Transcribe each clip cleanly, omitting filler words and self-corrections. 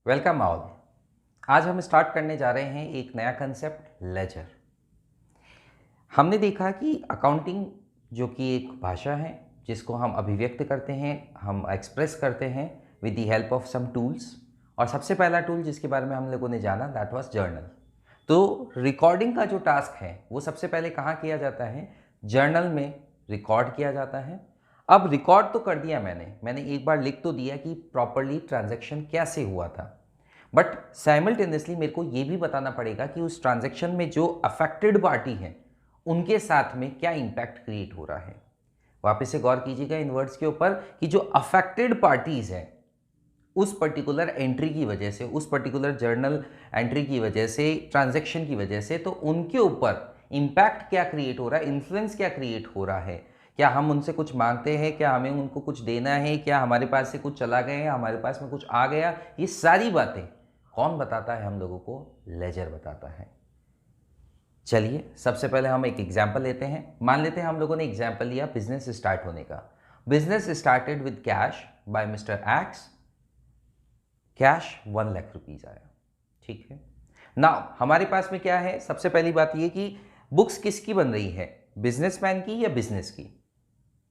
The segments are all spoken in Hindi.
Welcome all. आज हम स्टार्ट करने जा रहे हैं एक नया कंसेप्ट लेजर। हमने देखा कि अकाउंटिंग जो कि एक भाषा है जिसको हम अभिव्यक्त करते हैं, हम एक्सप्रेस करते हैं with the help of some tools. और सबसे पहला टूल जिसके बारे में हम लोगों ने जाना दैट वाज जर्नल। तो रिकॉर्डिंग का जो टास्क है वो सबसे पहले कहाँ किया जाता है? जर्नल में रिकॉर्ड किया जाता है। अब रिकॉर्ड तो कर दिया मैंने एक बार लिख तो दिया कि प्रॉपरली ट्रांजैक्शन कैसे हुआ था, बट साइमल्टेनियसली मेरे को ये भी बताना पड़ेगा कि उस ट्रांजैक्शन में जो अफेक्टेड पार्टी है उनके साथ में क्या इंपैक्ट क्रिएट हो रहा है। वापस से गौर कीजिएगा इन वर्ड्स के ऊपर कि जो अफेक्टेड पार्टीज हैं उस पर्टिकुलर एंट्री की वजह से, उस पर्टिकुलर जर्नल एंट्री की वजह से, ट्रांजैक्शन की वजह से, तो उनके ऊपर इंपैक्ट क्या क्रिएट हो रहा है, इन्फ्लुएंस क्या क्रिएट हो रहा है। क्या हम उनसे कुछ मांगते हैं, क्या हमें उनको कुछ देना है, क्या हमारे पास से कुछ चला गया है, हमारे पास में कुछ आ गया, ये सारी बातें कौन बताता है हम लोगों को? लेजर बताता है। चलिए सबसे पहले हम एक एग्जाम्पल लेते हैं। मान लेते हैं हम लोगों ने एग्जाम्पल लिया बिजनेस स्टार्ट होने का। Business started with cash by mister x. Cash 1 lakh rupees आया। ठीक है, नाउ हमारे पास में क्या है? सबसे पहली बात ये कि बुक्स किसकी बन रही है, बिजनेसमैन की या बिजनेस की?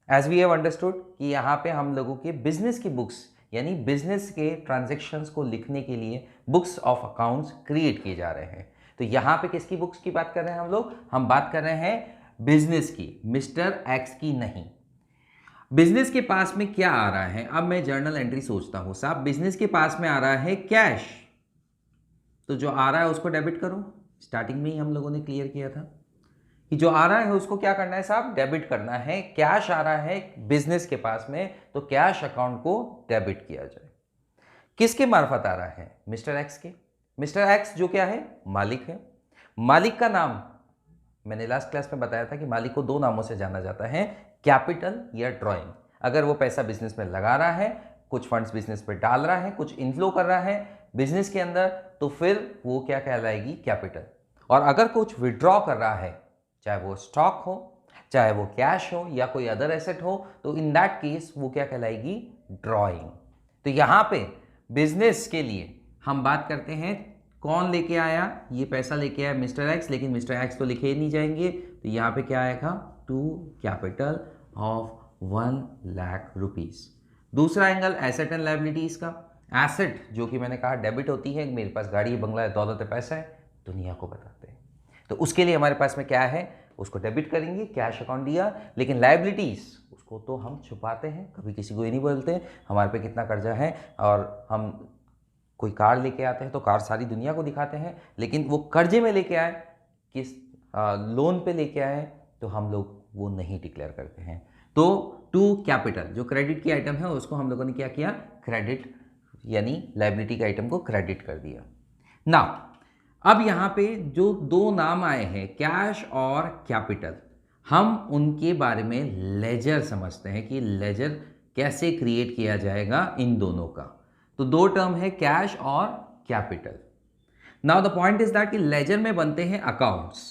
एज वी हैव अंडरस्टूड कि यहाँ पे हम लोगों के बिजनेस की बुक्स यानी बिजनेस के ट्रांजैक्शंस को लिखने के लिए बुक्स ऑफ अकाउंट्स क्रिएट किए जा रहे हैं। तो यहाँ पे किसकी बुक्स की बात कर रहे हैं हम लोग? हम बात कर रहे हैं बिजनेस की, मिस्टर एक्स की नहीं। बिजनेस के पास में क्या आ रहा है? अब मैं जर्नल एंट्री सोचता हूं, साहब बिजनेस के पास में आ रहा है कैश, तो जो आ रहा है उसको डेबिट करो। स्टार्टिंग में ही हम लोगों ने क्लियर किया था कि जो आ रहा है उसको क्या करना है साहब? डेबिट करना है। कैश आ रहा है बिजनेस के पास में, तो कैश अकाउंट को डेबिट किया जाए। किसके मार्फत आ रहा है? मिस्टर एक्स के। मिस्टर एक्स जो क्या है? मालिक है। मालिक का नाम मैंने लास्ट क्लास में बताया था कि मालिक को 2 नामों से जाना जाता है, कैपिटल या ड्राइंग। अगर वो पैसा बिजनेस में लगा रहा है, कुछ फंड्स बिजनेस पे डाल रहा है, कुछ इनफ्लो कर रहा है बिजनेस के अंदर, तो फिर वो क्या कहलाएगी? कैपिटल। और अगर कुछ विड्रॉ कर रहा है, चाहे वो स्टॉक हो, चाहे वो कैश हो या कोई अदर एसेट हो, तो इन दैट केस वो क्या कहलाएगी? ड्रॉइंग। तो यहां पे बिजनेस के लिए हम बात करते हैं कौन लेके आया? ये पैसा लेके आया मिस्टर एक्स, लेकिन मिस्टर एक्स तो लिखे ही नहीं जाएंगे, तो यहां पे क्या आएगा? To capital of 1 lakh rupees. दूसरा एंगल एसेट एंड लायबिलिटीज का। एसेट जो कि मैंने कहा डेबिट होती है, मेरे पास गाड़ी है, बंगला है, दौलत है, पैसा है, दुनिया को बताते हैं। तो उसके लिए हमारे पास में क्या है? उसको डेबिट करेंगे, कैश अकाउंट दिया। लेकिन लायबिलिटीज उसको तो हम छुपाते हैं, कभी किसी को ये नहीं बोलते हमारे पे कितना कर्जा है। और हम कोई कार लेके आते हैं तो कार सारी दुनिया को दिखाते हैं, लेकिन वो कर्जे में लेके आए, किस लोन पे लेके आए, तो हम लोग वो नहीं डिक्लेयर करते हैं। तो टू कैपिटल जो क्रेडिट की आइटम है उसको हम लोगों ने क्या किया? क्रेडिट यानी लायबिलिटी के आइटम को क्रेडिट कर दिया। नाउ अब यहाँ पे जो 2 नाम आए हैं कैश और कैपिटल, हम उनके बारे में लेजर समझते हैं कि लेजर कैसे क्रिएट किया जाएगा इन दोनों का। तो 2 टर्म है कैश और capital. Now the point is that कि लेजर में बनते हैं accounts.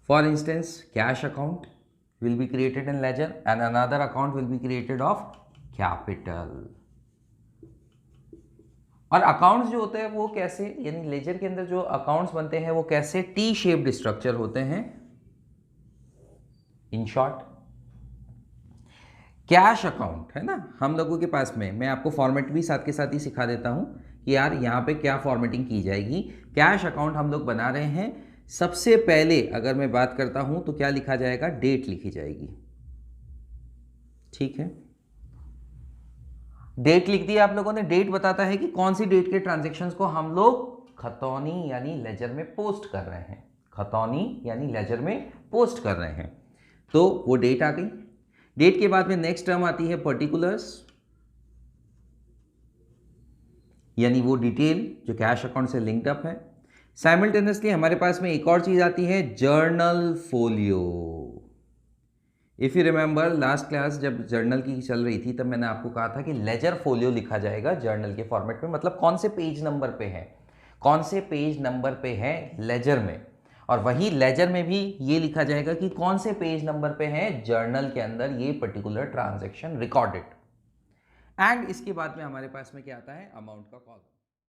For instance cash account will be created in ledger and another account will be created of capital. और अकाउंट्स जो होते हैं वो कैसे, यानी लेजर के अंदर जो अकाउंट्स बनते हैं वो कैसे? टी शेप्ड स्ट्रक्चर होते हैं। इन शॉर्ट कैश अकाउंट है ना हम लोगों के पास में, मैं आपको फॉर्मेट भी साथ के साथ ही सिखा देता हूं कि यार यहां पे क्या फॉर्मेटिंग की जाएगी। कैश अकाउंट हम लोग बना रहे हैं, सबसे पहले अगर मैं बात करता हूं तो क्या लिखा जाएगा? डेट लिखी जाएगी। ठीक है, डेट लिख दी आप लोगों ने। डेट बताता है कि कौन सी डेट के ट्रांजैक्शंस को हम लोग खतौनी यानी लेजर में पोस्ट कर रहे हैं। खतौनी यानी लेजर में पोस्ट कर रहे हैं, तो वो डेट आ गई। डेट के बाद में नेक्स्ट टर्म आती है पर्टिकुलर्स, यानी वो डिटेल जो कैश अकाउंट से लिंक्ड अप है। साइमल्टेनियसली हमारे पास में एक और चीज आती है journal folio. If you remember last class जब जर्नल की चल रही थी तब मैंने आपको कहा था कि लेजर फोलियो लिखा जाएगा जर्नल के फॉर्मेट में, मतलब कौन से पेज नंबर पे है, कौन से पेज नंबर पे है लेजर में। और वही लेजर में भी ये लिखा जाएगा कि कौन से पेज नंबर पे है जर्नल के अंदर ये पर्टिकुलर ट्रांजैक्शन रिकॉर्डेड। एंड इसके बाद में हमारे पास में क्या आता है, अमाउंट का कॉलम।